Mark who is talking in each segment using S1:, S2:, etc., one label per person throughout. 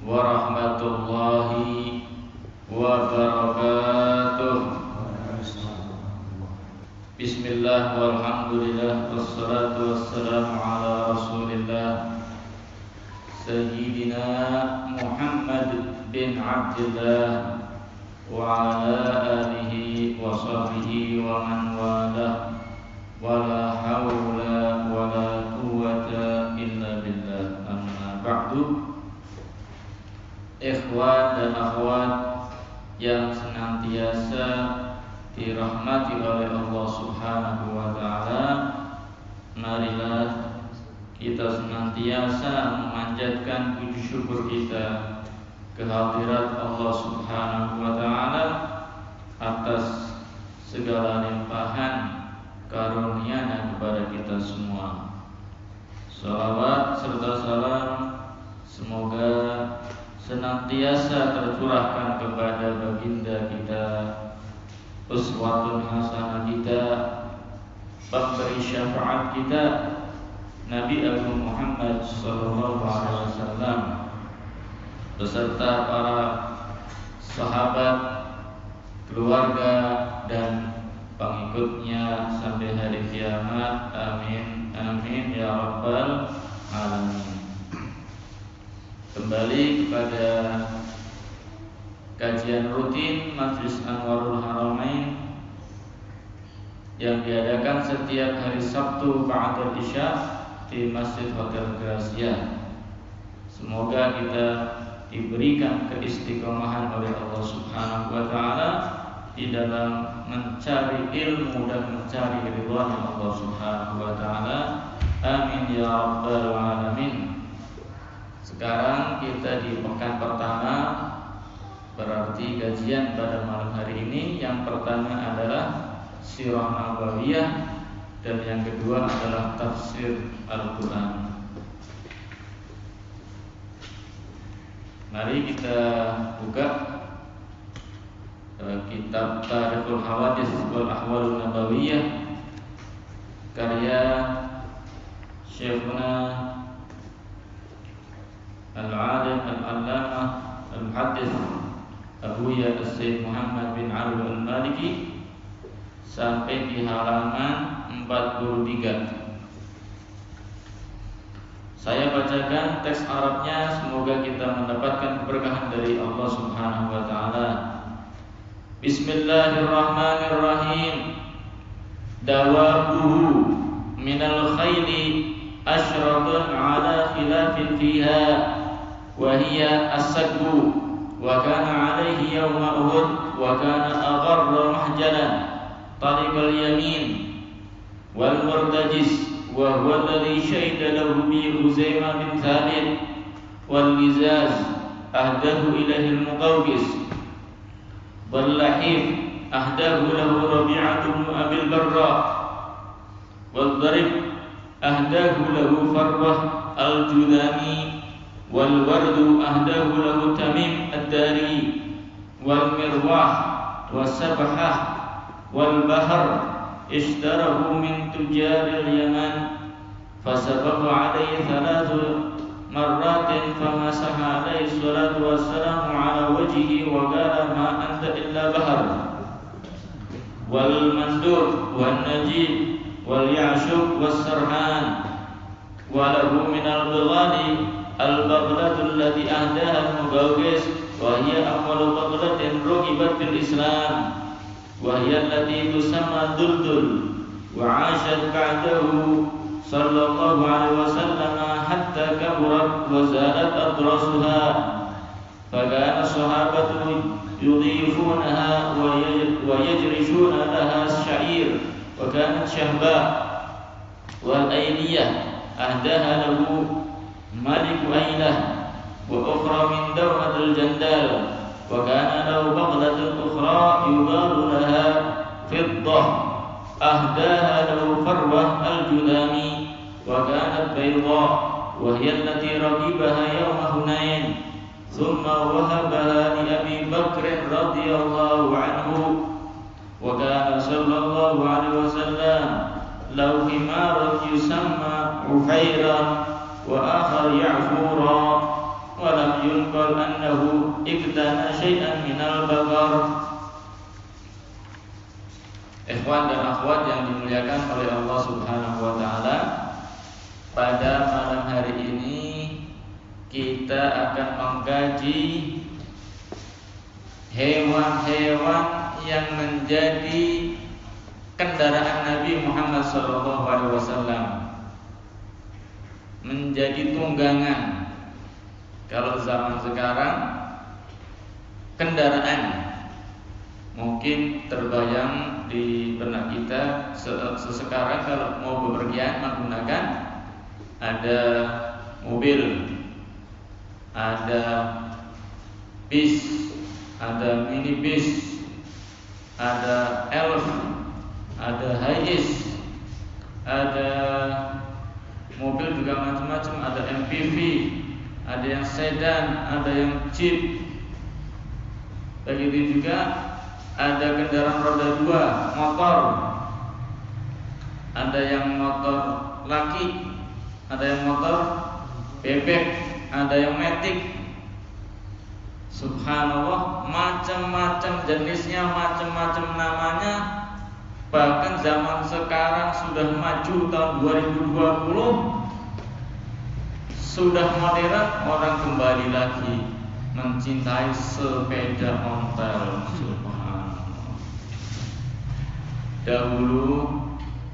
S1: warahmatullahi wabarakatuh. Bismillah walhamdulillah wassalatu wassalamu ala rasulillah Sayyidina Muhammad bin Abdillah wa ala alihi wa sahbihi wa man walah wa la hawla wa la quwwata illa billah. Amma ba'du. Ikhwan dan akhwat yang senantiasa dirahmati oleh Allah Subhanahu wa ta'ala, marilah kita senantiasa memanjatkan puji syukur kita kehadirat Allah Subhanahu wa ta'ala atas segala limpahan karunia-Nya kepada kita semua. Salawat serta salam semoga senantiasa tercurahkan kepada baginda kita, uswatun hasanah kita, pemberi syafaat kita, Nabi Agung Muhammad sallallahu alaihi wasallam beserta para sahabat, keluarga dan pengikutnya sampai hari kiamat. Amin amin ya rabbal alamin. Kembali kepada kajian rutin Majlis Anwarul Haramain yang diadakan setiap hari Sabtu ba'da Isya di Masjid Hotel Gracia. Semoga kita diberikan keistiqomahan oleh Allah Subhanahu wa ta'ala di dalam mencari ilmu dan mencari ridwan Allah Subhanahu wa ta'ala. Amin ya rabbal alamin. Sekarang kita di pekan pertama, berarti kajian pada malam hari ini yang pertama adalah Sirah Nabawiyah dan yang kedua adalah tafsir Al-Quran. Mari kita buka kitab Tarikhul Hawadits wal Ahwalun Nabawiyah karya Syekhuna Al-Alim Al-Allamah Al-Muhaddits Abuya As-Sayyid Muhammad bin Ali Al-Maliki sampai di halaman 43. Saya bacakan teks Arabnya, semoga kita mendapatkan keberkahan dari Allah Subhanahu wa ta'ala. Bismillahirrahmanirrahim. Dawabuhu minal khayli ashratun ala khilafin fiha وهي السكب وكان عليه يوم أحد وكان أغر محجلا طريق اليمين والمرتجز وهو الذي شهد له به خزيمة بن ثابت واللزاز أهداه إليه المقوقس واللحيف أهداه له ربيعة بن أبي البراء والضرب أهداه له فروة الجذامي والورد أهداه له تميم الداري والمرواح والسبحة والبحر اشتره من تجار اليمن فسبق عليه 3 مرات فمسح عليه الصلاة والسلام على وجهه وقال ما أنت إلا بحر والمندوب والنجيب واليعشق والسرحان وله من البغال البغلة التي أهداها المقوقس وهي أول بغلة رغبت في الإسلام وهي التي تسمى دلدل وعاشت بعده صلى الله عليه وسلم حتى كبرت وزالت أضراسها فكان الصحابة يضيفونها ويجرشون لها الشعير وكانت شهباء والأيلية أهداها له ملك أيلة وأخرى من دولة الجندال وكان له بغلة أخرى يقال لها فضة أهداها له فروة الجذامي وكانت بيضاء وهي التي ركبها يوم هنين ثم وهبها لأبي بكر رضي الله عنه وكان صلى الله عليه وسلم له حمار يسمى عفيرا وآخر يعفورا ولم ينقل yuqal annahu iktana syai'an minal baghar. Ikhwan dan akhwat yang dimuliakan oleh Allah Subhanahu wa taala, pada malam hari ini kita akan mengkaji hewan-hewan yang menjadi kendaraan Nabi Muhammad SAW, menjadi tunggangan. Kalau zaman sekarang kendaraan, mungkin terbayang di benak kita sesekarang kalau mau bepergian menggunakan ada mobil, ada bis, ada minibus, ada elf, ada hiace, ada mobil juga macam-macam, ada MPV, ada yang sedan, ada yang jeep. Begitu juga ada kendaraan roda 2, motor. Ada yang motor laki, ada yang motor bebek, ada yang matic. Subhanallah, macam-macam jenisnya, macam-macam namanya. Bahkan zaman sekarang sudah maju, tahun 2020 sudah modern, orang kembali lagi mencintai sepeda ontel. Subhanallah. Dahulu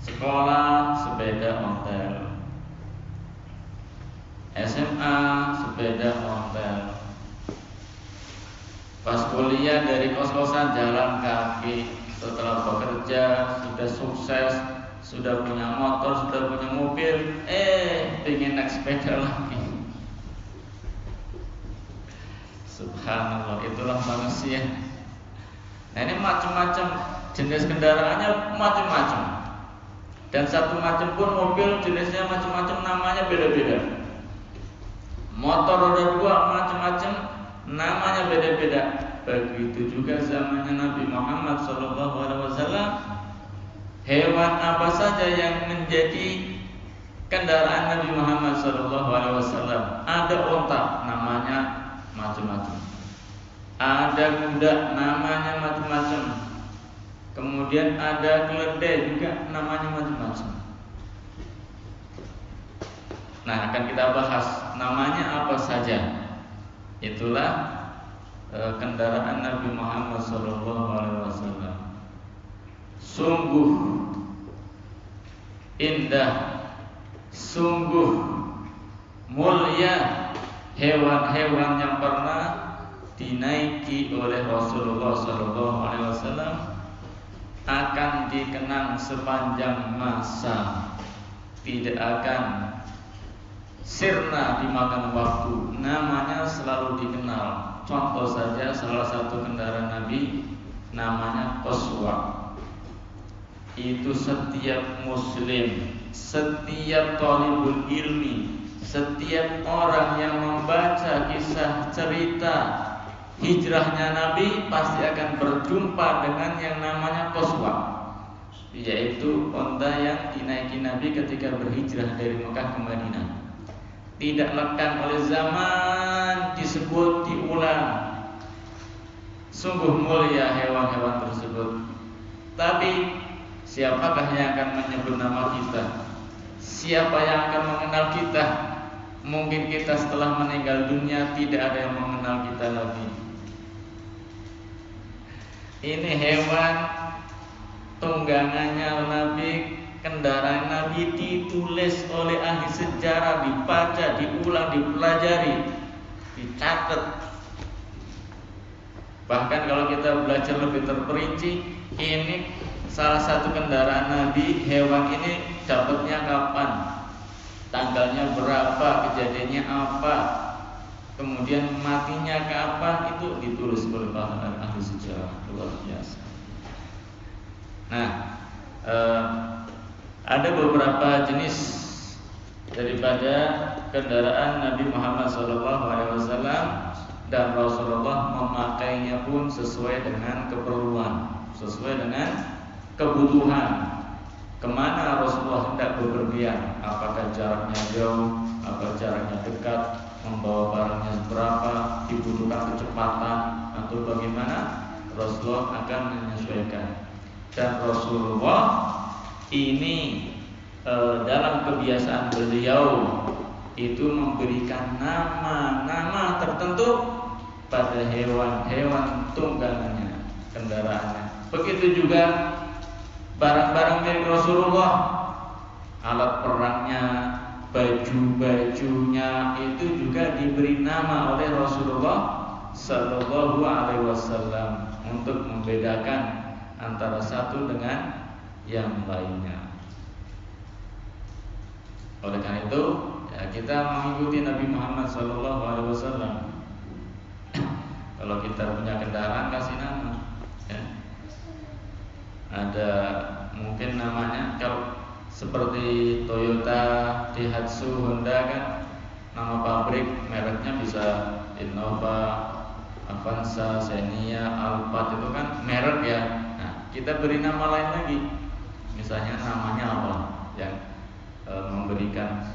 S1: sekolah sepeda ontel, SMA sepeda ontel, pas kuliah dari kos-kosan jalan kaki. Setelah bekerja, sudah sukses, sudah punya motor, sudah punya mobil, pengen naik sepeda lagi. Subhanallah, itulah manusia. Nah, ini macam-macam jenis kendaraannya, macam-macam. Dan satu macam pun mobil jenisnya macam-macam, namanya beda-beda. Motor roda 2 macam-macam, namanya beda-beda. Begitu juga zamannya Nabi Muhammad SAW. Hewan apa saja yang menjadi kendaraan Nabi Muhammad SAW? Ada onta, namanya macam-macam. Ada kuda, namanya macam-macam. Kemudian ada keledai juga, namanya macam-macam. Nah, akan kita bahas namanya apa saja. Itulah kendaraan Nabi Muhammad SAW. Sungguh indah, sungguh mulia hewan-hewan yang pernah dinaiki oleh Rasulullah SAW, akan dikenang sepanjang masa, tidak akan sirna dimakan waktu, namanya selalu dikenal. Contoh saja salah satu kendaraan Nabi namanya Qaswa. Itu setiap muslim, setiap thalibul ilmi, setiap orang yang membaca kisah cerita hijrahnya Nabi pasti akan berjumpa dengan yang namanya Qaswa, yaitu onta yang dinaiki Nabi ketika berhijrah dari Mekah ke Madinah. Tidak lekang oleh zaman, disebut, diulang. Sungguh mulia hewan-hewan tersebut. Tapi siapakah yang akan menyebut nama kita? Siapa yang akan mengenal kita? Mungkin kita setelah meninggal dunia tidak ada yang mengenal kita lagi. Ini hewan tunggangannya Nabi, kendaraan Nabi, ditulis oleh ahli sejarah, dibaca, diulang, dipelajari, dicatat. Bahkan kalau kita belajar lebih terperinci, ini salah satu kendaraan Nabi, hewan ini dapatnya kapan, tanggalnya berapa, kejadiannya apa, kemudian matinya kapan, itu ditulis oleh para ahli sejarah. Luar biasa. Nah, ada beberapa jenis daripada kendaraan Nabi Muhammad SAW, dan Rasulullah memakainya pun sesuai dengan keperluan, sesuai dengan kebutuhan. Kemana Rasulullah hendak bepergian? Apakah jaraknya jauh, apa jaraknya dekat, membawa barangnya seberapa, dibutuhkan kecepatan atau bagaimana, Rasulullah akan menyesuaikan. Dan Rasulullah ini dalam kebiasaan beliau itu memberikan nama-nama tertentu pada hewan-hewan tunggangannya, kendaraannya. Begitu juga barang-barang milik Rasulullah, alat perangnya, baju-bajunya itu juga diberi nama oleh Rasulullah Sallallahu Alaihi Wasallam untuk membedakan antara satu dengan yang lainnya. Oleh karena itu, ya, kita mengikuti Nabi Muhammad Sallallahu Alaihi Wasallam. Kalau kita punya kendaraan, kasih nama. Ya. Ada mungkin namanya, kalau seperti Toyota, Daihatsu, Honda kan nama pabrik, mereknya bisa Innova, Avanza, Xenia, Alphard, itu kan merek ya. Nah, kita beri nama lain lagi. Misalnya namanya apa yang memberikan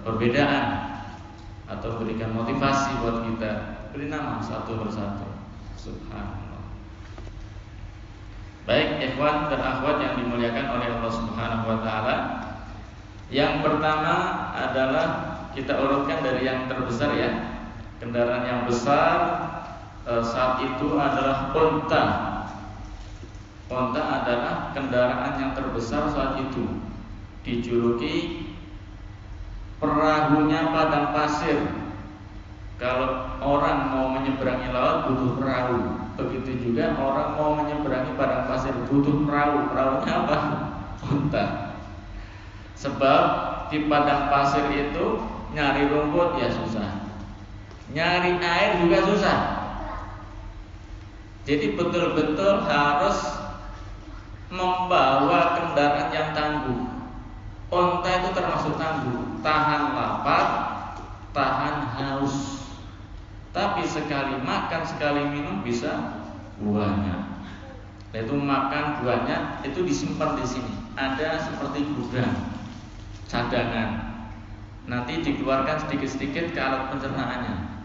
S1: perbedaan atau berikan motivasi buat kita, beri nama satu persatu. Subhanallah. Baik ikhwan dan akhwat yang dimuliakan oleh Allah Subhanahu wa taala. Yang pertama adalah kita urutkan dari yang terbesar ya. Kendaraan yang besar saat itu adalah onta. Onta adalah kendaraan yang terbesar saat itu. Dijuluki perahunya padang pasir. Kalau orang mau menyeberangi laut butuh perahu. Begitu juga orang mau menyeberangi padang pasir butuh perahu. Perahunya apa? Unta. Sebab di padang pasir itu nyari rumput ya susah, nyari air juga susah. Jadi betul-betul harus membawa kendaraan yang tangguh. Unta itu termasuk tangguh, tahan lapar, tahan haus. Tapi sekali makan, sekali minum bisa buahnya. Itu makan buahnya itu disimpan di sini. Ada seperti gudang cadangan. Nanti dikeluarkan sedikit-sedikit ke alat pencernaannya.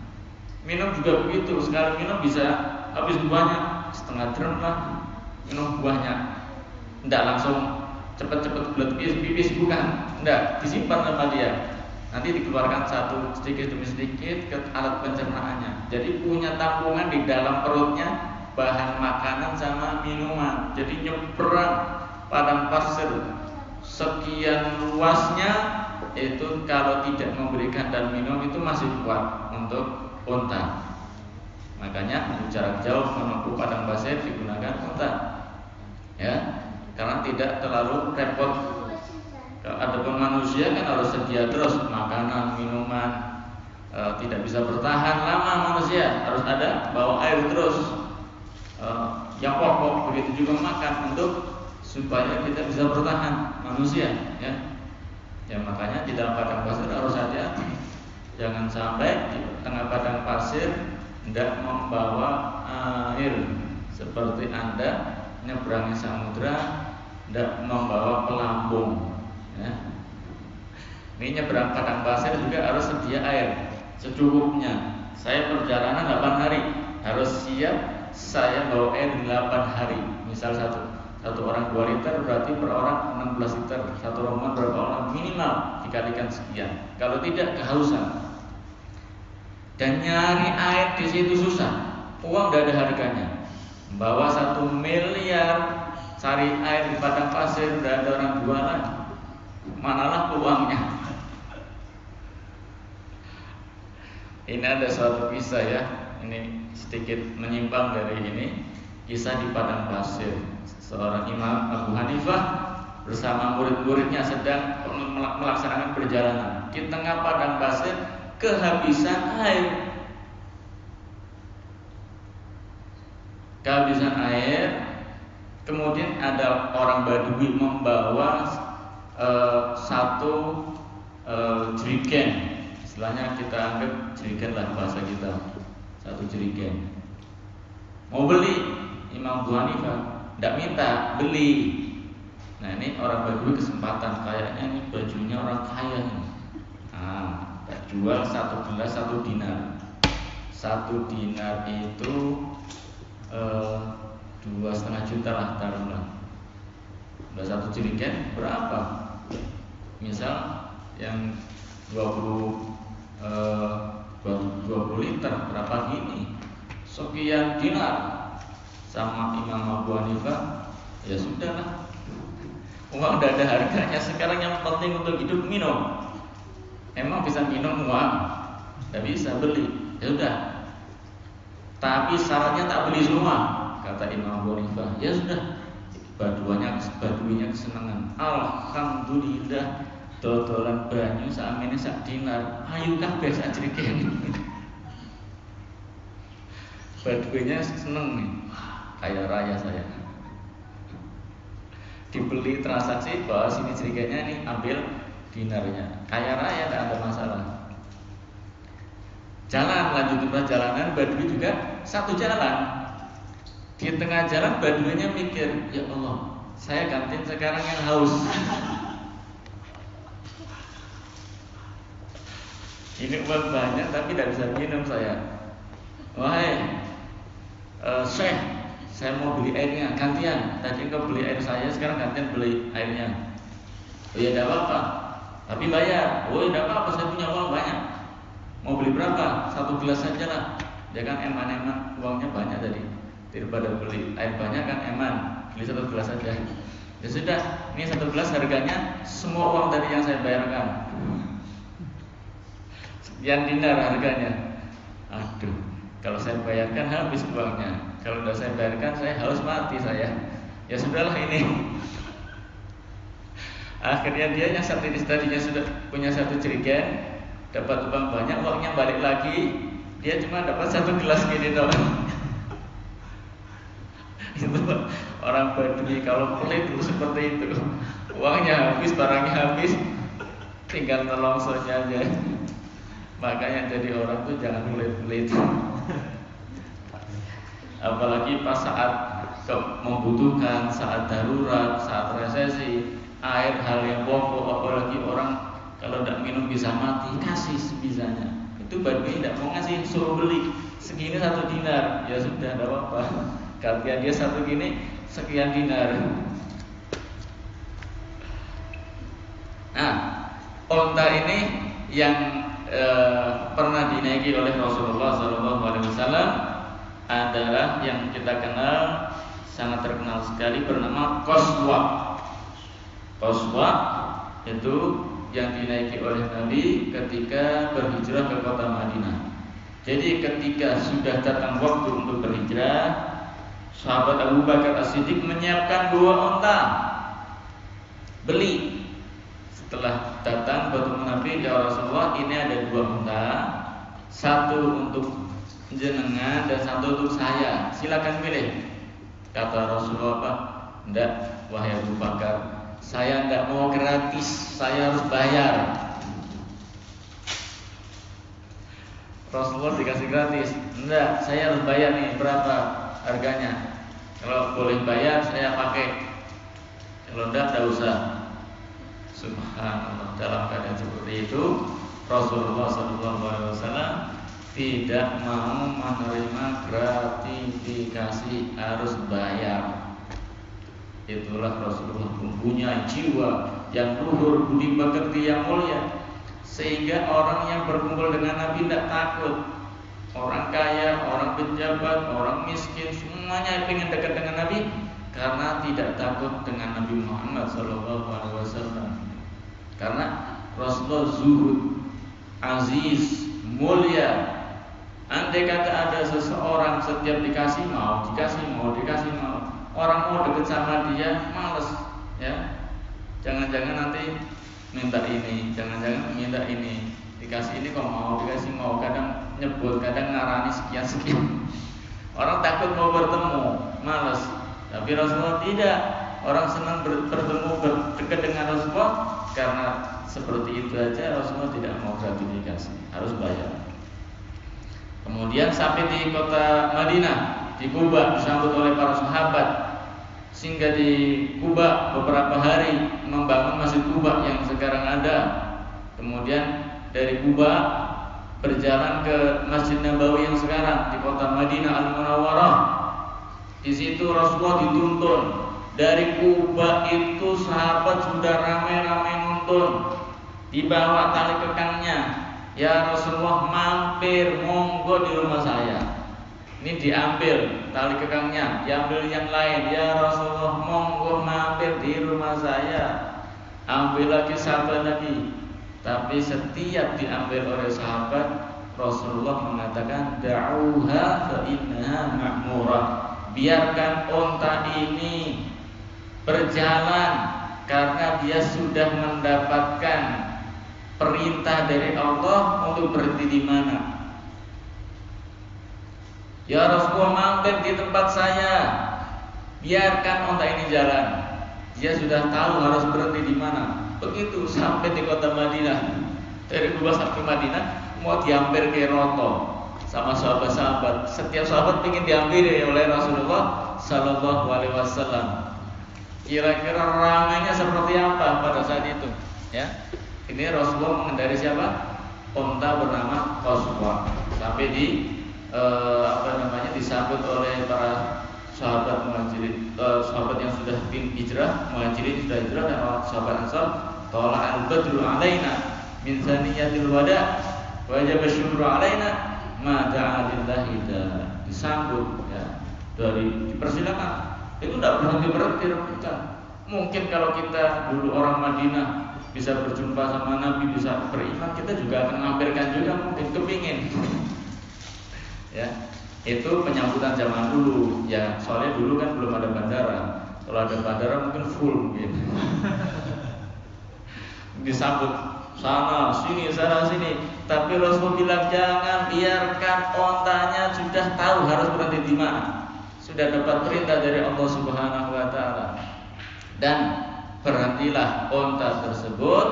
S1: Minum juga begitu. Sekali minum bisa habis buahnya, setengah drum lah minum buahnya. Tidak langsung cepet-cepet bulat pipis, bukan. Tidak, disimpan sama dia. Nanti dikeluarkan satu sedikit demi sedikit ke alat pencernaannya. Jadi punya tabungan di dalam perutnya bahan makanan sama minuman. Jadi nyebrang padang pasir sekian luasnya itu kalau tidak memberikan dan minum itu masih kuat untuk unta. Makanya untuk jarak jauh menempuh padang pasir digunakan unta. Ya, karena tidak terlalu repot. Adapun manusia kan harus sedia terus makanan, minuman, tidak bisa bertahan lama manusia, harus ada bawa air terus, yang pokok, begitu juga makan untuk supaya kita bisa bertahan manusia, ya. Ya makanya di dalam padang pasir harus hati-hati, jangan sampai di tengah padang pasir tidak membawa air, seperti Anda nyeberangi samudra tidak membawa pelampung. Ya. Ini nyebrang padang pasir juga harus sedia air secukupnya. Saya perjalanan 8 hari, harus siap saya bawa air 8 hari. Misal satu orang 2 liter, berarti per orang 16 liter. Satu rombongan berapa orang? Minimal dikalikan sekian. Kalau tidak kehausan. Dan nyari air di situ susah. Uang tidak ada harganya. Bawa 1 miliar cari air di padang pasir, tidak ada orang jualan. Manalah uangnya. Ini ada suatu kisah ya. Ini sedikit menyimpang dari ini. Kisah di padang pasir. Seorang Imam Abu Hanifah bersama murid-muridnya sedang melaksanakan perjalanan. Di tengah padang pasir kehabisan air. Kehabisan air. Kemudian ada orang Badui membawa satu jerigen. Istilahnya kita anggap jerigen lah bahasa kita. Satu jerigen. Mau beli, Imam Abu Hanifah tidak minta, beli. Nah ini orang Badui kesempatan, kayaknya ini bajunya orang kaya nih. Tak jual satu gelas 1 dinar. 1 dinar itu 2,5 juta lah taruhlah. Udah 1 jerigen berapa? Misal yang 20 liter berapa gini? Sekian dinar. Sama Imam Abu Hanifah, ya sudahlah. Uang udah ada harganya. Sekarang yang penting untuk hidup minum. Emang bisa minum uang? Tidak bisa beli. Ya udah. Tapi syaratnya tak beli semua, kata Imam Abu Hanifah. Ya sudah. Baduinya kesenangan. Alhamdulillah. Dodolan banyu sakmene sak dinar. Ayo kabeh sak jerigen. Baduinya seneng nih. Kaya raya saya. Dibeli transaksi bahwa sini jerigennya nih, ambil dinarnya. Kaya raya, tidak ada masalah. Jalan, lanjut perjalanan, Badui juga satu jalan. Di tengah jalan Baduinya mikir, ya Allah, saya gantiin sekarang yang haus. Ini uang banyak tapi tidak bisa minum saya. Wahai Syekh, saya mau beli airnya gantian. Tadi engkau beli air saya, sekarang gantian beli airnya. Oh ya tidak apa-apa, tapi bayar. Oh ya tidak apa-apa, saya punya uang banyak. Mau beli berapa? 1 gelas saja lah. Dia kan eman-eman, uangnya banyak tadi. Daripada beli air banyak kan eman, beli 1 gelas saja. Ya sudah, ini 1 gelas harganya semua uang tadi yang saya bayarkan. Sekian dinar harganya. Aduh, kalau saya bayarkan habis uangnya. Kalau tidak saya bayarkan saya harus mati saya. Ya sudahlah ini. Akhirnya dia yang tadinya sudah punya 1 jerigen, dapat uang banyak, uangnya balik lagi. Dia cuma dapat 1 gelas gini doang. Itu orang Badui kalau pelit itu seperti itu. Uangnya habis, barangnya habis, tinggal nelongsonya aja. Makanya jadi orang tuh jangan pelit-pelit. Apalagi pas saat membutuhkan, saat darurat, saat resesi, air hal yang pokok, apalagi orang kalau tidak minum bisa mati, kasih sebisanya. Itu Badui tidak mau ngasih, suruh beli segini 1 dinar, ya sudah tidak apa-apa. Gantian dia 1 gini, sekian dinar. Nah, onta ini yang pernah dinaiki oleh Rasulullah SAW adalah yang kita kenal, sangat terkenal sekali, bernama Qaswa. Qaswa itu yang dinaiki oleh Nabi ketika berhijrah ke kota Madinah. Jadi ketika sudah datang waktu untuk berhijrah, sahabat Abu Bakar As-Siddiq menyiapkan 2 onta, beli. Setelah datang bertemu Nabi, ya Rasulullah, ini ada 2 onta, 1 untuk jenengan dan 1 untuk saya. Silakan pilih. Kata Rasulullah apa? Tidak, wahai Abu Bakar, saya tidak mau gratis, saya harus bayar. Rasulullah dikasih gratis. Tidak, saya harus bayar nih, berapa harganya? Kalau boleh bayar saya pakai, kalau tidak usah. Subhanallah, dalam keadaan seperti itu Rasulullah SAW tidak mau menerima gratifikasi, harus bayar. Itulah Rasulullah, mempunyai jiwa yang luhur, budi pekerti yang mulia, sehingga orang yang berkumpul dengan Nabi tidak takut. Orang kaya, orang pejabat, orang miskin, semuanya ingin dekat dengan Nabi karena tidak takut dengan Nabi Muhammad SAW. Karena Rasulullah zuhud, aziz, mulia. Andai kata ada seseorang setiap dikasih mau, orang mau dekat sama dia males, ya. Jangan-jangan nanti minta ini, jangan-jangan minta ini, dikasih ini kok mau, dikasih mau, kadang nyebut, kadang ngarani sekian. Orang takut mau bertemu, males. Tapi Rasulullah tidak. Orang senang bertemu, dekat dengan Rasulullah karena seperti itu aja. Rasulullah tidak mau gratifikasi, harus bayar. Kemudian sampai di kota Madinah, di Kuba, disambut oleh para sahabat, sehingga di Kuba beberapa hari membangun Masjid Kuba yang sekarang ada. Kemudian dari Kuba berjalan ke Masjid Nabawi yang sekarang di kota Madinah Al-Munawwarah. Di situ Rasulullah dituntun. Dari Kuba itu sahabat sudah ramai-ramai nuntun, dibawa tali kekangnya. Ya Rasulullah, mampir, monggo di rumah saya. Ini diambil tali kekangnya, diambil yang lain. Ya Rasulullah, monggo mampir di rumah saya. Ambil lagi, sahabat lagi. Tapi setiap diambil oleh sahabat, Rasulullah mengatakan, da'uha fa innaha ma'murah. Biarkan onta ini berjalan karena dia sudah mendapatkan perintah dari Allah untuk berhenti di mana. Ya Rasulullah, mampir di tempat saya. Biarkan onta ini jalan. Dia sudah tahu harus berhenti di mana. Begitu sampai di kota Madinah. Dari Kuba sampai Madinah mau diambil ke Roto sama sahabat-sahabat. Setiap sahabat ingin diambil oleh Rasulullah Sallallahu Alaihi Wasallam. Kira-kira ramainya seperti apa pada saat itu? Ya, ini Rasulullah mengendari siapa? Unta bernama Qaswa. Sampai disambut oleh para sahabat Muhajirin, sahabat yang sudah hijrah, Muhajirin sudah hijrah, dan sahabat Ansar. Tala al-badru alaina min thaniyatil wada wajib syukru alaina ma da'a lillahi da. Disambut ya, dipersilakan. Itu tidak berhenti rebutan. Mungkin kalau kita dulu orang Madinah bisa berjumpa sama Nabi, bisa beriman, kita juga akan mampirkan juga, mungkin kepingin. Ya, itu penyambutan zaman dulu. Ya, soalnya dulu kan belum ada bandara. Kalau ada bandara mungkin full mungkin. Disambut sana sini sana sini. Tapi Rasul bilang jangan, biarkan ontanya sudah tahu harus berhenti di mana. Sudah dapat perintah dari Allah Subhanahu wa taala. Dan berhentilah onta tersebut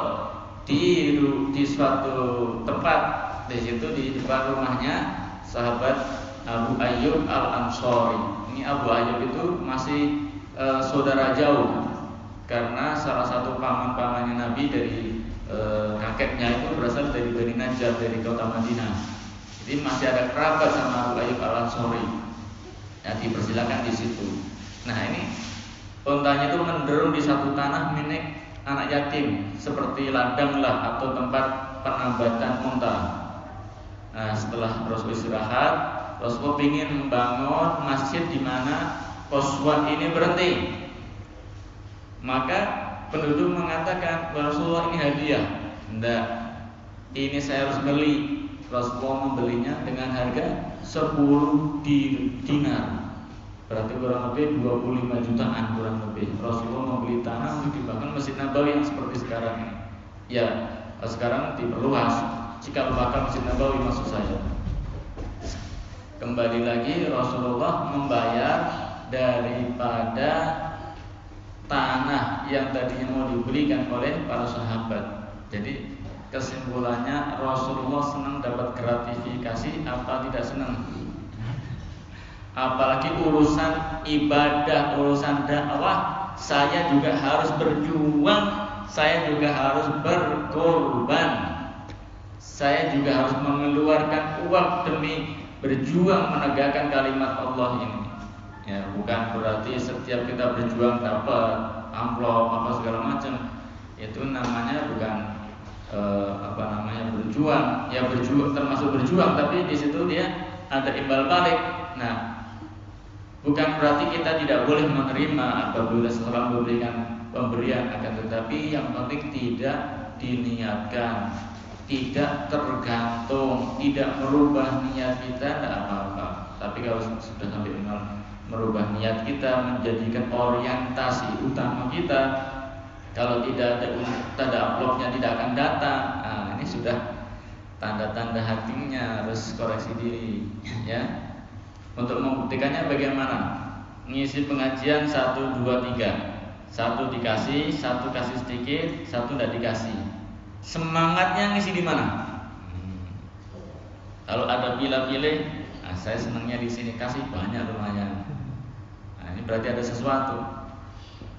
S1: di suatu tempat. Di situ di depan rumahnya sahabat Abu Ayyub Al-Ansari. Ini Abu Ayyub itu masih saudara jauh, karena salah satu paman-pamannya Nabi dari kakeknya itu berasal dari Bani Najjar, dari kota Madinah. Jadi masih ada kerabat sama Abu Ayyub Al-Ansari. Ya, dipersilakan di situ. Nah, ini ontanya itu menderung di satu tanah milik anak yatim, seperti ladang lah atau tempat penambatan onta. Nah, setelah Rasul istirahat, Rasul ingin membangun masjid di mana Qaswa ini berhenti. Maka penduduk mengatakan, Rasulullah ini hadiah. Tidak, ini saya harus beli. Rasulullah membelinya dengan harga 10 dinar. Berarti kurang lebih 25 jutaan kurang lebih. Rasulullah membeli tanah untuk dibangun Masjid Nabawi yang seperti sekarang ini. Ya, sekarang diperluas. Jika bakal Masjid Nabawi maksud saya. Kembali lagi, Rasulullah membayar daripada tanah yang tadinya mau dibelikan oleh para sahabat. Jadi kesimpulannya, Rasulullah senang dapat gratifikasi, apa tidak senang? Apalagi urusan ibadah, urusan dakwah, saya juga harus berjuang, saya juga harus berkorban, saya juga harus mengeluarkan uang demi berjuang menegakkan kalimat Allah ini. Ya, bukan berarti setiap kita berjuang dapat amplop apa segala macam. Itu namanya bukan berjuang. Ya, berjuang termasuk berjuang, tapi di situ dia ada imbal balik. Nah, bukan berarti kita tidak boleh menerima apabila setelah memberikan pemberian, akan tetapi yang penting tidak diniatkan, tidak tergantung, tidak merubah niat kita, tidak apa-apa. Tapi kalau sudah sampai merubah niat kita, menjadikan orientasi utama kita, kalau tidak ada tanda amplopnya tidak akan datang. Nah, ini sudah tanda-tanda hatinya, harus koreksi diri, ya. Untuk membuktikannya bagaimana? Ngisi pengajian 1, 2, 3. 1 dikasih, 1 kasih sedikit, 1 tidak dikasih. Semangatnya ngisi di mana? Kalau ada pilih-pilih, saya senangnya di sini, kasih banyak lumayan. Nah, ini berarti ada sesuatu.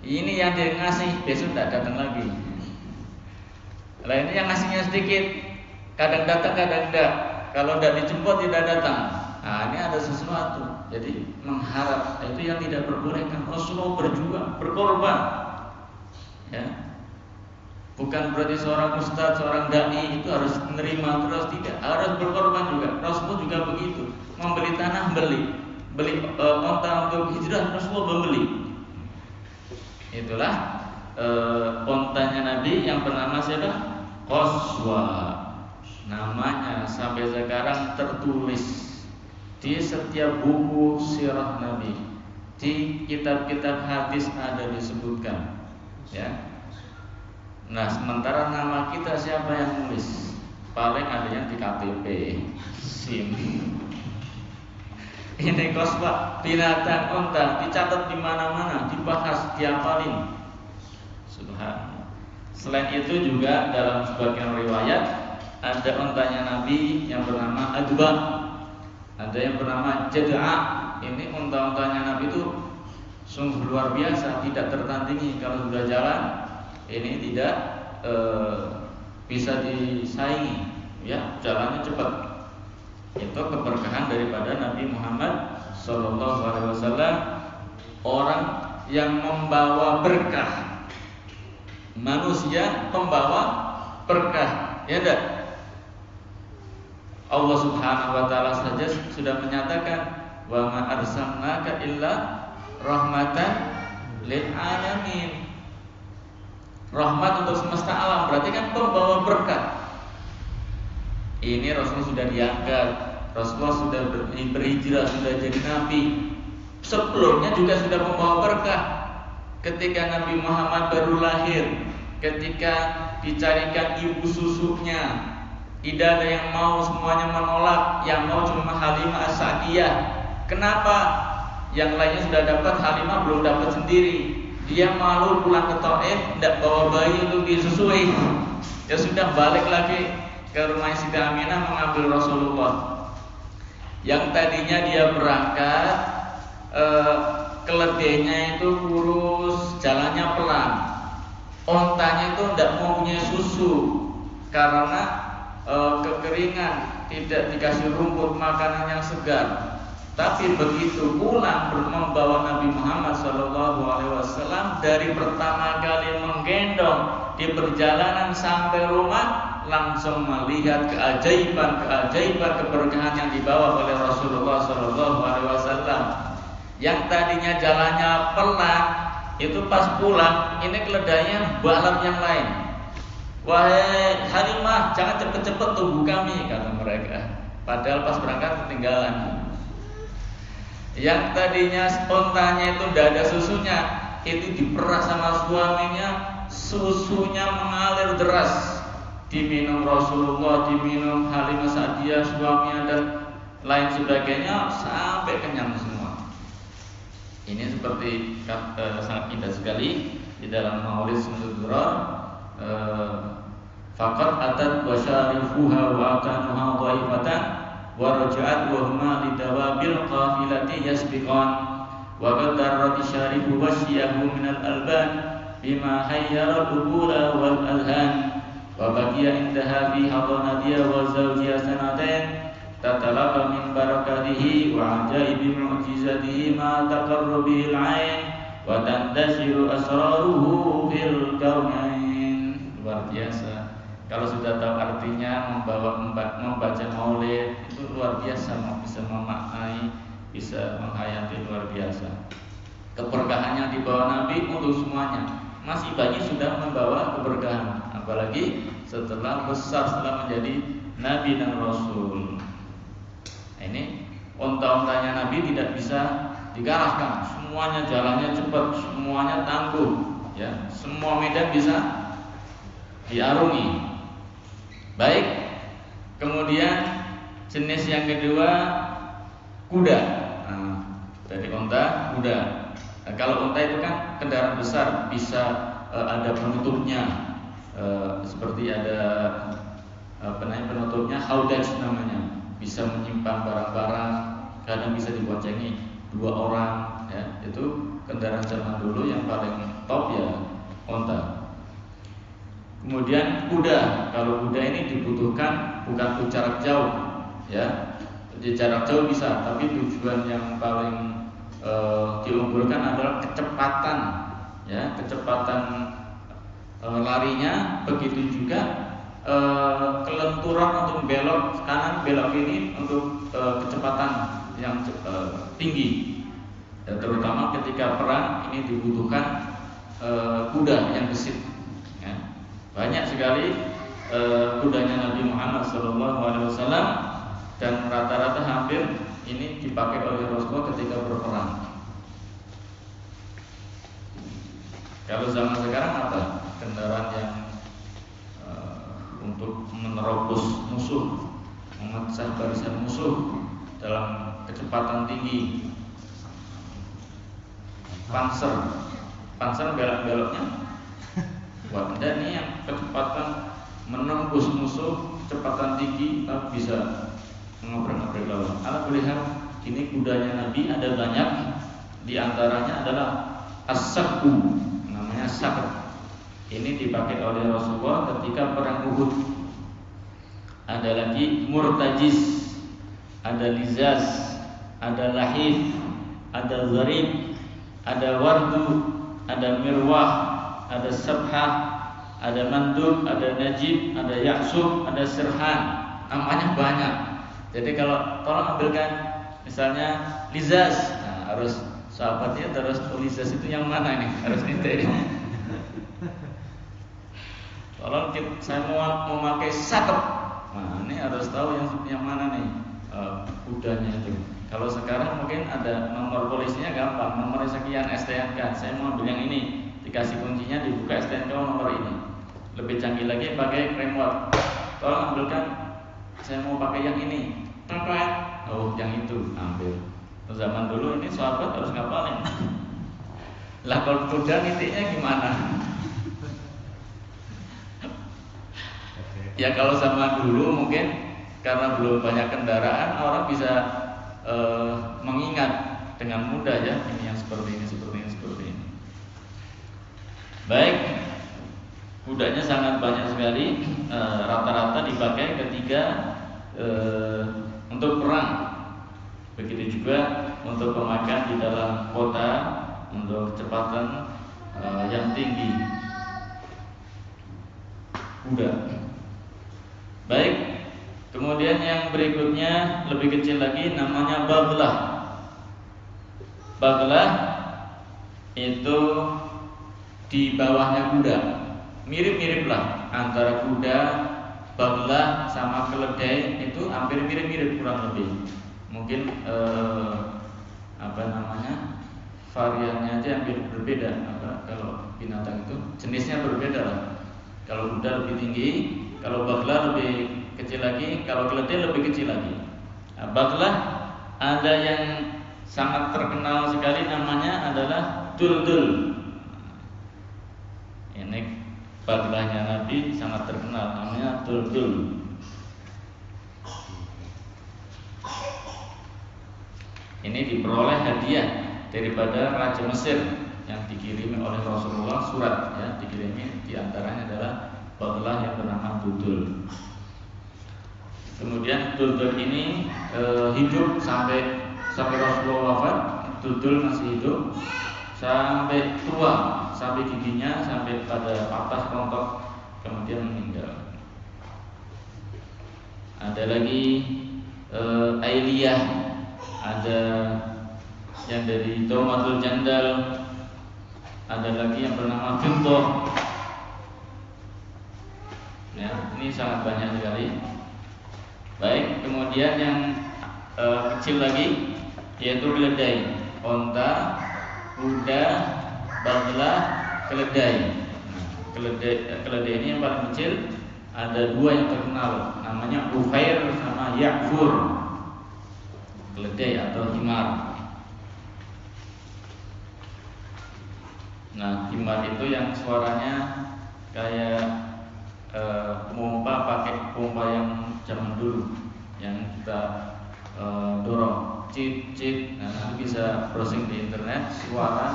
S1: Ini yang dia ngasih, besok tidak datang lagi. Lah ini yang ngasihnya sedikit, Kadang datang, kadang enggak. Kalau tidak dijemput tidak datang. Nah, ini ada sesuatu. Jadi mengharap itu yang tidak diperbolehkan. Rasulullah berjuang, berkorban. Ya. Bukan berarti seorang ustaz, seorang dai itu harus menerima terus, tidak. Harus berkorban juga. Rasulullah juga begitu. Membeli tanah, beli onta untuk hijrah, Rasulullah membeli. Itulah ontanya Nabi yang bernama siapa? Qaswa. Namanya sampai sekarang tertulis di setiap buku sirah Nabi. Di kitab-kitab hadis ada disebutkan. Ya. Nah, sementara nama kita siapa yang nulis? Paling ada yang di KTP, SIM. Ini Qaswa, binatang onta, dicatat di mana-mana, dibahas, dihafalin. Subhanallah. Selain itu juga dalam sebagian riwayat ada ontanya Nabi yang bernama Adba, ada yang bernama Jad'a. Ini onta-ontanya Nabi itu sungguh luar biasa, tidak tertandingi. Kalau sudah jalan, ini tidak bisa disaingi, ya, jalannya cepat. Itu keberkahan daripada Nabi Muhammad SAW, orang yang membawa berkah, manusia pembawa berkah, ya enggak? Allah Subhanahu wa taala saja sudah menyatakan wa ma arsalnaka illa rahmatan lil alamin. Rahmat untuk semesta alam, berarti kan pembawa berkah. Ini Rasulullah sudah diangkat, Rasulullah sudah berhijrah, sudah jadi nabi. Sebelumnya juga sudah membawa berkah. Ketika Nabi Muhammad baru lahir, ketika dicarikan ibu susunya, tidak ada yang mau, semuanya menolak. Yang mau cuma Halimah As-Sa'diyah. Kenapa? Yang lainnya sudah dapat, Halimah belum dapat sendiri. Dia malu pulang ke Taif, tidak bawa bayi untuk disusui. Ya sudah, balik lagi ke rumah Siti Aminah mengambil Rasulullah. Yang tadinya dia berangkat, keledainya itu kurus, jalannya pelan. Ontanya itu tidak mau punya susu karena kekeringan, tidak dikasih rumput makanan yang segar. Tapi begitu pulang membawa Nabi Muhammad SAW, dari pertama kali menggendong di perjalanan sampai rumah, langsung melihat keajaiban keberkahan yang dibawa oleh Rasulullah SAW. Yang tadinya jalannya pelan, itu pas pulang, ini keledainya balap yang lain. Wahai Halimah, jangan cepet-cepet tunggu kami, kata mereka. Padahal pas berangkat ketinggalan. Yang tadinya ontanya itu tidak ada susunya, itu diperas sama suaminya, susunya mengalir deras. Diminum Rasulullah, diminum Halimah Sa'diyah, suaminya dan lain sebagainya, sampai kenyang semua. Ini seperti sangat indah sekali di dalam Maulid Sundul Durar. Faqat atat wa syarifuha wa akanuha dhaifatan wa raja'at wa huma lidawabil qafilati yasbiqan wa qad darrat syarifu wasyiyahu min al-alban bima hayyara al-ubula wal adhan wa baqiya indaha fi hadanatiha wa zawjiha sanatain tatalaqa min barakatihi wa ajaibi mu'jizatihi ma taqarru bihil ain wa tandashiru asraruhu fil kaunain. Luar biasa. Kalau sudah tahu artinya, membaca maulid itu luar biasa, bisa memaknai, bisa menghayati, luar biasa. Keberkahannya dibawa Nabi untuk semuanya. Masih bayi sudah membawa keberkahan, apalagi setelah besar, setelah menjadi Nabi dan Rasul. Ini onta-ontanya Nabi tidak bisa dikalahkan. Semuanya jalannya cepat, semuanya tangguh, ya. Semua medan bisa diarungi. Baik, kemudian jenis yang kedua kuda. Dari onta, kuda. Nah, kalau onta itu kan kendaraan besar, bisa ada penutupnya, seperti ada penutupnya, haudaj namanya, bisa menyimpan barang-barang, kadang bisa diboncengi 2 orang. Ya, itu kendaraan zaman dulu yang paling top ya onta. Kemudian kuda, kalau kuda ini dibutuhkan bukan jarak jauh, ya. Di jarak jauh bisa, tapi tujuan yang paling diunggulkan adalah kecepatan, ya, kecepatan larinya. Begitu juga kelenturan untuk belok kanan, belok kiri untuk kecepatan yang tinggi. Dan terutama ketika perang ini dibutuhkan kuda yang gesit. Ya. Banyak sekali kudanya Nabi Muhammad SAW, dan rata-rata hampir ini dipakai oleh Rasulullah ketika berperang. Kalau zaman sekarang apa? Kendaraan yang untuk menerobos musuh, memecah barisan musuh dalam kecepatan tinggi. Panser belok-beloknya buat Anda nih yang kecepatan menembus musuh kecepatan tinggi, bisa mengobrol-ngobrol lawan. Ala melihat ini kudanya Nabi ada banyak, di antaranya adalah as-sakbu, namanya sakb. Ini dipakai oleh Rasulullah ketika perang Uhud. Ada lagi murtajis, ada lizaz, ada lahif, ada zarib, ada wardu, ada mirwah, ada sabhah, ada mandub, ada najib, ada yaksub, ada sirhan. Namanya banyak. Jadi kalau tolong ambilkan misalnya lizaz, nah, harus sahabatnya terus lizaz itu yang mana nih? Harus ente. Kalau saya mau memakai sakep, nah ini harus tahu yang mana nih kudanya itu. Kalau sekarang mungkin ada nomor polisinya gampang, nomor sekian STNK. Saya mau ambil yang ini, dikasih kuncinya, dibuka STNK nomor ini. Lebih canggih lagi pakai remote. Tolong ambilkan, saya mau pakai yang ini. Oh yang itu ambil. Zaman dulu ini sahabat harus ngapalin. Lah kalau kuda nitiknya gimana? Ya kalau zaman dulu mungkin karena belum banyak kendaraan, orang bisa mengingat dengan mudah, ya, ini yang seperti ini, seperti ini, seperti ini. Baik, kudanya sangat banyak sekali, rata-rata dipakai ketika untuk perang. Begitu juga untuk pemakaian di dalam kota untuk kecepatan yang tinggi. Kuda. Baik, kemudian yang berikutnya lebih kecil lagi, namanya baglah. Baglah itu di bawahnya kuda, mirip-mirip lah antara kuda, baglah sama keledai, itu hampir mirip-mirip kurang lebih. Mungkin variannya aja hampir berbeda. Kalau binatang itu jenisnya berbeda lah. Kalau kuda lebih tinggi, kalau baglah lebih kecil lagi, kalau keledai lebih kecil lagi. Nah, baglah ada yang sangat terkenal sekali, namanya adalah duldul. Ini baglahnya Nabi sangat terkenal, namanya duldul. Ini diperoleh hadiah daripada Raja Mesir yang dikirimi oleh Rasulullah, surat, ya, dikirimi, diantaranya adalah baglah yang bernama Duldul. Kemudian Duldul ini hidup sampai Rasulullah wafat. Duldul masih hidup sampai tua, sampai giginya sampai pada patah rontok, kemudian meninggal. Ada lagi Ailiyah, ada yang dari Daumatul Jandal, ada lagi yang bernama Fiddah. Ya, ini sangat banyak sekali. Baik, kemudian yang kecil lagi yaitu keledai, onta, kuda, baglah, keledai. Keledai ini yang paling kecil. Ada dua yang terkenal, namanya Ufair sama Yakfur. Keledai atau himar. Nah, himar itu yang suaranya kayak pompa, pakai pompa yang zaman dulu yang kita dorong, cip. Nah, nanti bisa browsing di internet suara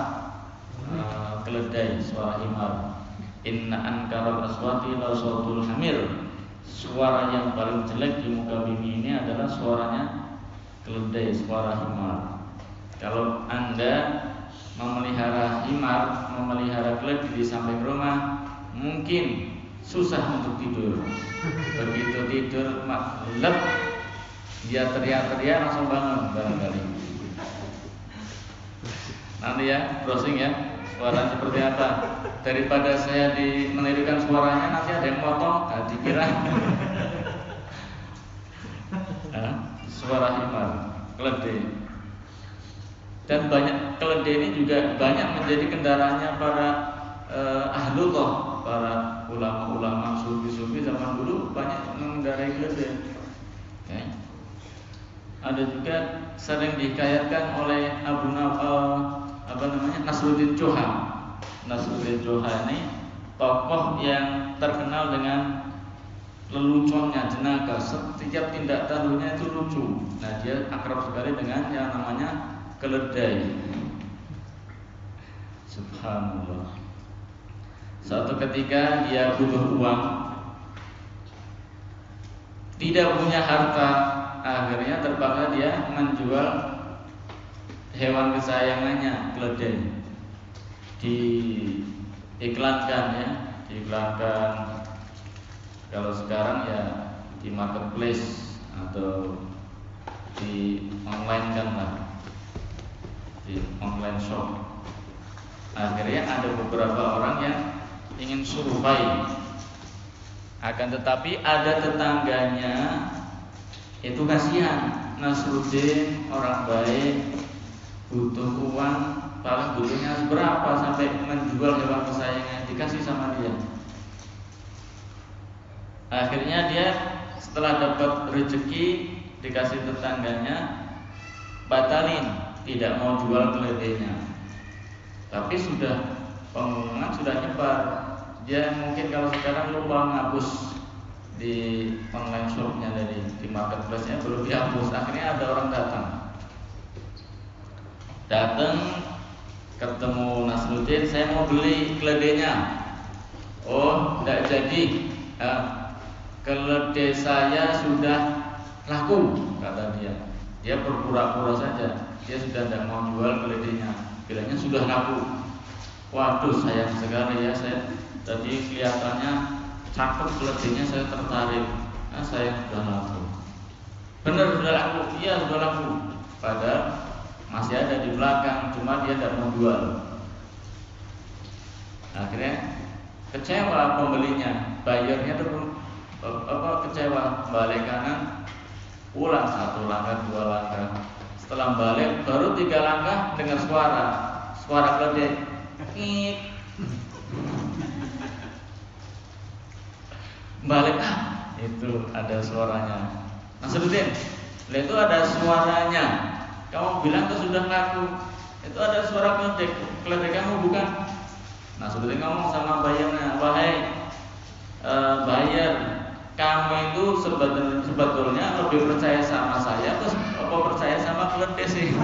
S1: keledai, suara himar. Inna ankaral aswati la sautul hamir. suara yang paling jelek di muka bumi ini adalah suaranya keledai, suara himar. Kalau Anda memelihara himar, memelihara keledai di samping rumah, mungkin susah untuk tidur. Begitu tidur, lep, dia teriak-teriak langsung bangun barangkali. Nanti ya, browsing ya, suara seperti apa. Daripada saya menirukan suaranya, nanti ada yang potong, dikira suara himar, keledai. Dan banyak keledai ini juga banyak menjadi kendaraannya para ahlullah, para ulama-ulama sufi-sufi zaman dulu banyak mengendarai keledai. Ya. Ada juga sering dihikayatkan oleh Nasruddin Johar. Nasruddin Johar ini tokoh yang terkenal dengan leluconnya, jenaka. Setiap tindak tanduknya itu lucu. Nah, dia akrab sekali dengan yang namanya keledai. Subhanallah. Suatu ketika dia butuh uang, tidak punya harta, akhirnya terpaksa dia menjual hewan kesayangannya, keledai. Diiklankan ya, diiklankan. Kalau sekarang ya di marketplace atau di online kan lah, di online shop. Akhirnya ada beberapa orang yang ingin survei. Akan tetapi ada tetangganya itu kasihan, Nasruddin orang baik, butuh uang, paling butuhnya berapa sampai menjual hewan kesayangan dikasih sama dia. Akhirnya dia setelah dapat rezeki dikasih tetangganya, batalin, tidak mau jual keledainya. Tapi sudah pengumuman sudah nyebar. Dia mungkin kalau sekarang lupa ngapus di online shopnya tadi, di marketplace-nya belum dihapus. Akhirnya ada orang datang ketemu Nasruddin, saya mau beli keledainya. Oh, tidak jadi. Keledai saya sudah laku, kata dia. Dia berpura-pura saja. Dia sudah tidak mau jual keledainya. Bilangnya sudah laku. Waduh, sayang sekali ya, saya tadi kelihatannya cakep keledainya, saya tertarik. Saya sudah laku. Benar sudah laku? Iya sudah laku. Padahal masih ada di belakang, cuma dia tidak mau jual. Akhirnya kecewa pembelinya, bayarnya tuh kecewa, balik kanan, pulang 1 langkah 2 langkah. Setelah balik baru 3 langkah dengar suara keledai. Balik, itu ada suaranya. Nasruddin, itu ada suaranya. Kamu bilang itu sudah laku. Itu ada suara keledai kamu bukan? Nasruddin ngomong sama bayarnya, wahai bayar, kamu itu sebetulnya lebih percaya sama saya atau percaya sama keledai sih?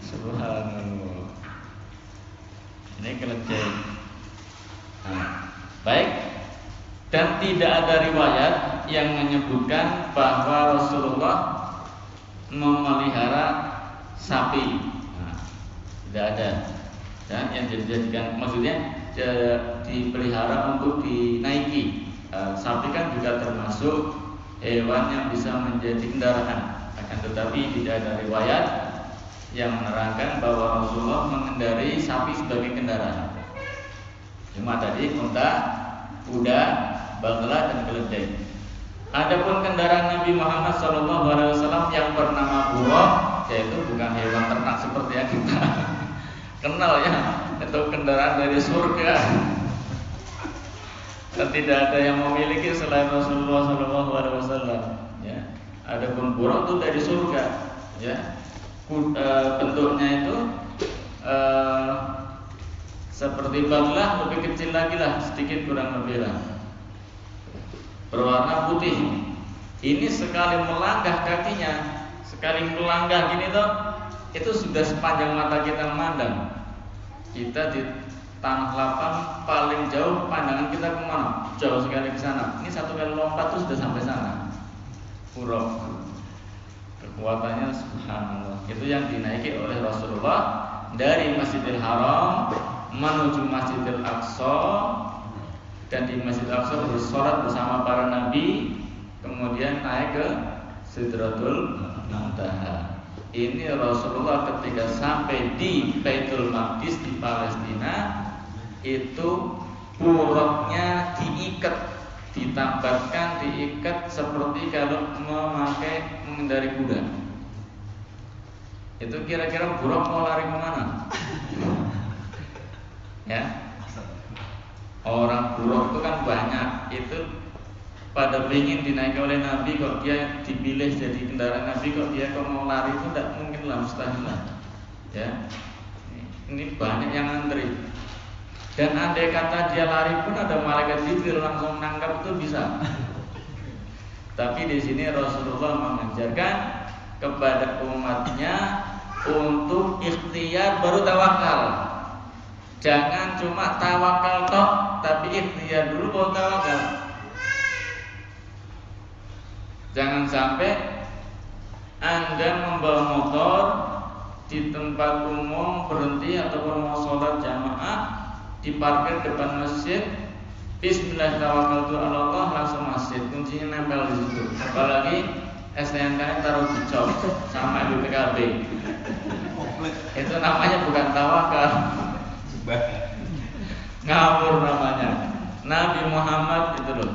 S1: Subhanallah. Ini keledai. Baik. Dan tidak ada riwayat yang menyebutkan bahwa Rasulullah memelihara sapi. Tidak ada. Dan yang dijadikan, maksudnya dipelihara untuk dinaiki. Sapi kan juga termasuk hewan yang bisa menjadi kendaraan. Akan tetapi tidak ada riwayat yang menerangkan bahwa Rasulullah mengendarai sapi sebagai kendaraan. Cuma tadi unta, kuda, bangla dan keledai. Adapun kendaraan Nabi Muhammad SAW yang bernama buraq, yaitu bukan hewan ternak seperti yang kita kenal ya, itu kendaraan dari surga. Dan tidak ada yang memiliki selain Rasulullah SAW. Ya. Adapun buraq itu dari surga. Ya. Bentuknya itu seperti bangla, lebih kecil lagi lah, sedikit kurang lebih lah, berwarna putih. Ini sekali melangkah kakinya, sekali melangkah gini toh, itu sudah sepanjang mata kita memandang. Kita tanah lapang paling jauh pandangan kita kemana? Jauh sekali ke sana. Ini 1 kali lompat tuh sudah sampai sana. Buruk. Kekuatannya subhanallah. Itu yang dinaiki oleh Rasulullah dari Masjidil Haram menuju Masjidil Aqsa, dan di Masjidil Aqsa bersolat bersama para nabi, kemudian naik ke Sidratul Muntaha. Ini Rasulullah ketika sampai di Baitul Maqdis di Palestina, itu buruknya diikat, ditambatkan, diikat seperti kalau mengendari kuda. Itu kira-kira buruk mau lari kemana? Ya, orang buruk itu kan banyak. Itu pada ingin dinaiki oleh Nabi, kok dia dipilih jadi kendaraan Nabi, kok dia mau lari, itu tidak mungkin lah, mustahil lah. Ya, ini banyak yang antri. Dan andai kata dia lari pun ada malaikat Jibril langsung nangkap, itu bisa. Tapi di sini Rasulullah mengajarkan kepada umatnya untuk ikhtiar baru tawakal. Jangan cuma tawakal tok, tapi ikhtiar dulu baru tawakal. Jangan sampai Anda membawa motor di tempat umum, berhenti ataupun mau sholat jamaah, diparkir depan masjid, Bismillahirrahmanirrahim, langsung masjid, kuncinya nempel di situ. Apalagi STNK taruh di jok sama BPKB. Itu namanya bukan tawakal, ngawur namanya. Nabi Muhammad itu loh,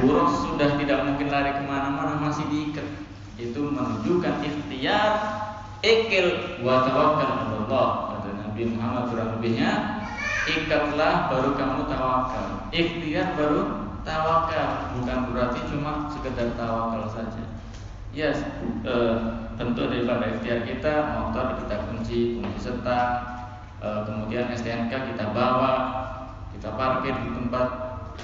S1: buruk sudah tidak mungkin lari kemana-mana, masih diikat. Itu menunjukkan ikhtiar, ikil wa tawakkal Allah. Kata Nabi Muhammad kurang lebihnya, ikatlah baru kamu tawakal, ikhtiar baru tawakal. Bukan berarti cuma sekedar tawakal saja. Yes, tentu daripada ikhtiar kita, motor kita kunci setang, kemudian STNK kita bawa, kita parkir di tempat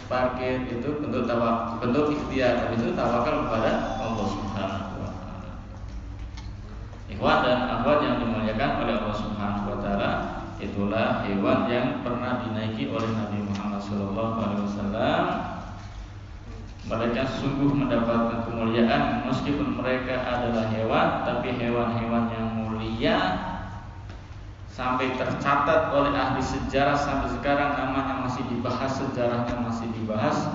S1: parkir, itu bentuk ikhtiar, tapi itu tawakal kepada Allah Subhanahu wa taala. Ikhwan dan akhwat yang dimuliakan oleh Allah Subhanahu wa taala, itulah hewan yang pernah dinaiki oleh Nabi Muhammad SAW. Mereka sungguh mendapatkan kemuliaan meskipun mereka adalah hewan, tapi hewan-hewan yang mulia sampai tercatat oleh ahli sejarah sampai sekarang, namanya masih dibahas, sejarahnya masih dibahas.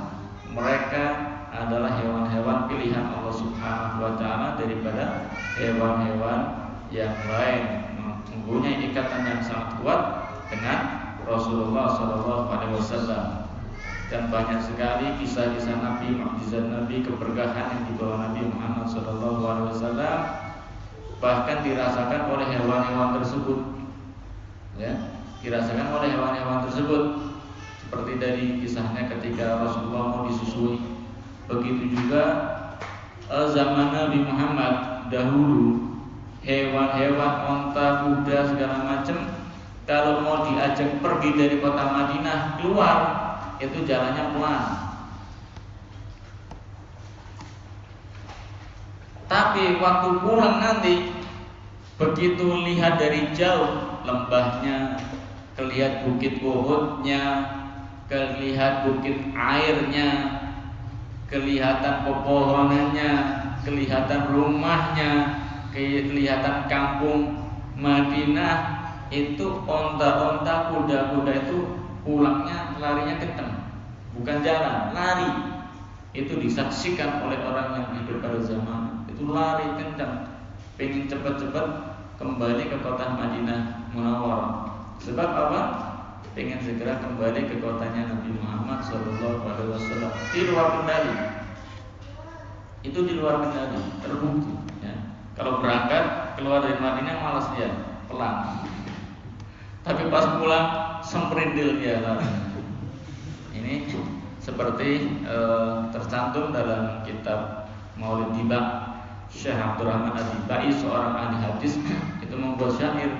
S1: Mereka adalah hewan-hewan pilihan Allah Subhanahu wa taala daripada hewan-hewan yang lain, mempunyai ikatan yang sangat kuat dengan Rasulullah SAW. Dan banyak sekali kisah-kisah Nabi, mukjizat Nabi, keberkahan yang dibawa Nabi Muhammad SAW, bahkan dirasakan oleh hewan-hewan tersebut. Ya, dirasakan oleh hewan-hewan tersebut. Seperti dari kisahnya ketika Rasulullah mau disusui. Begitu juga zaman Nabi Muhammad dahulu, hewan-hewan, onta, kuda, segala macam, kalau mau diajak pergi dari kota Madinah keluar, itu jalannya pelan. Tapi waktu pulang nanti, begitu lihat dari jauh lembahnya, kelihatan bukit Uhudnya, kelihatan bukit airnya, kelihatan pepohonannya, kelihatan rumahnya, kelihatan kampung Madinah, itu onta-onta, kuda-kuda itu pulangnya larinya kencang, bukan jalan, lari. Itu disaksikan oleh orang yang hidup pada zaman itu, lari kencang, pengen cepat-cepat kembali ke kota Madinah Munawwarah. Sebab apa? Pengen segera kembali ke kotanya Nabi Muhammad SAW. Di luar kendali. Itu di luar kendali, terbukti. Ya. Kalau berangkat keluar dari Madinah malas dia, pelan. Tapi pas pulang semprindil dia lari. Ini seperti tercantum dalam kitab Maulid Diba, Syekh Abdurrahman Ad-Dibai, seorang ahli hadis, itu membuat syair,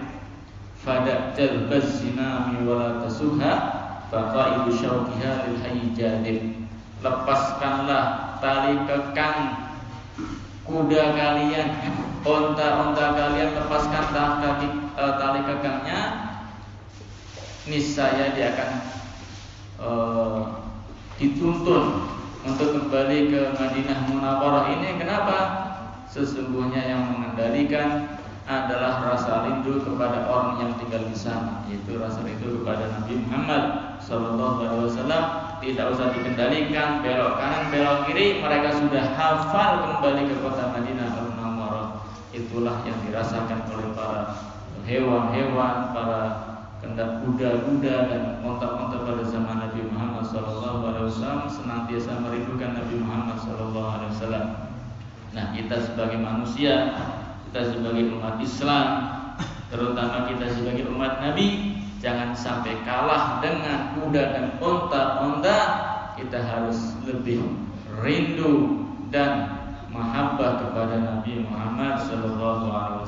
S1: fada jalbaz zinami wala tasuha faqaidu syauqiha lil hayy jadid. Lepaskanlah tali kekang kuda kalian, onta-onta kalian, lepaskan tali kekangnya, niscaya dia akan dituntun untuk kembali ke Madinah Munawwarah ini. Kenapa? Sesungguhnya yang mengendalikan adalah rasa rindu kepada orang yang tinggal di sana, yaitu rasa rindu kepada Nabi Muhammad SAW. Tidak usah dikendalikan belok kanan belok kiri, mereka sudah hafal kembali ke kota Madinah Munawwarah. Itulah yang dirasakan oleh para hewan-hewan, para kendak kuda-kuda dan onta-onta pada zaman Nabi Muhammad SAW, senantiasa merindukan Nabi Muhammad SAW. Nah, kita sebagai manusia, kita sebagai umat Islam, terutama kita sebagai umat Nabi, jangan sampai kalah dengan kuda dan onta-onta. Kita harus lebih rindu dan mahabbah kepada Nabi Muhammad SAW.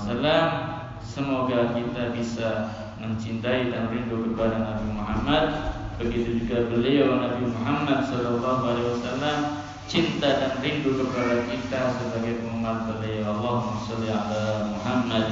S1: Semoga kita bisa mencintai dan rindu kepada Nabi Muhammad. Begitu juga beliau Nabi Muhammad SAW cinta dan rindu kepada kita sebagai umat beliau. Allahumma sholli ala Muhammad.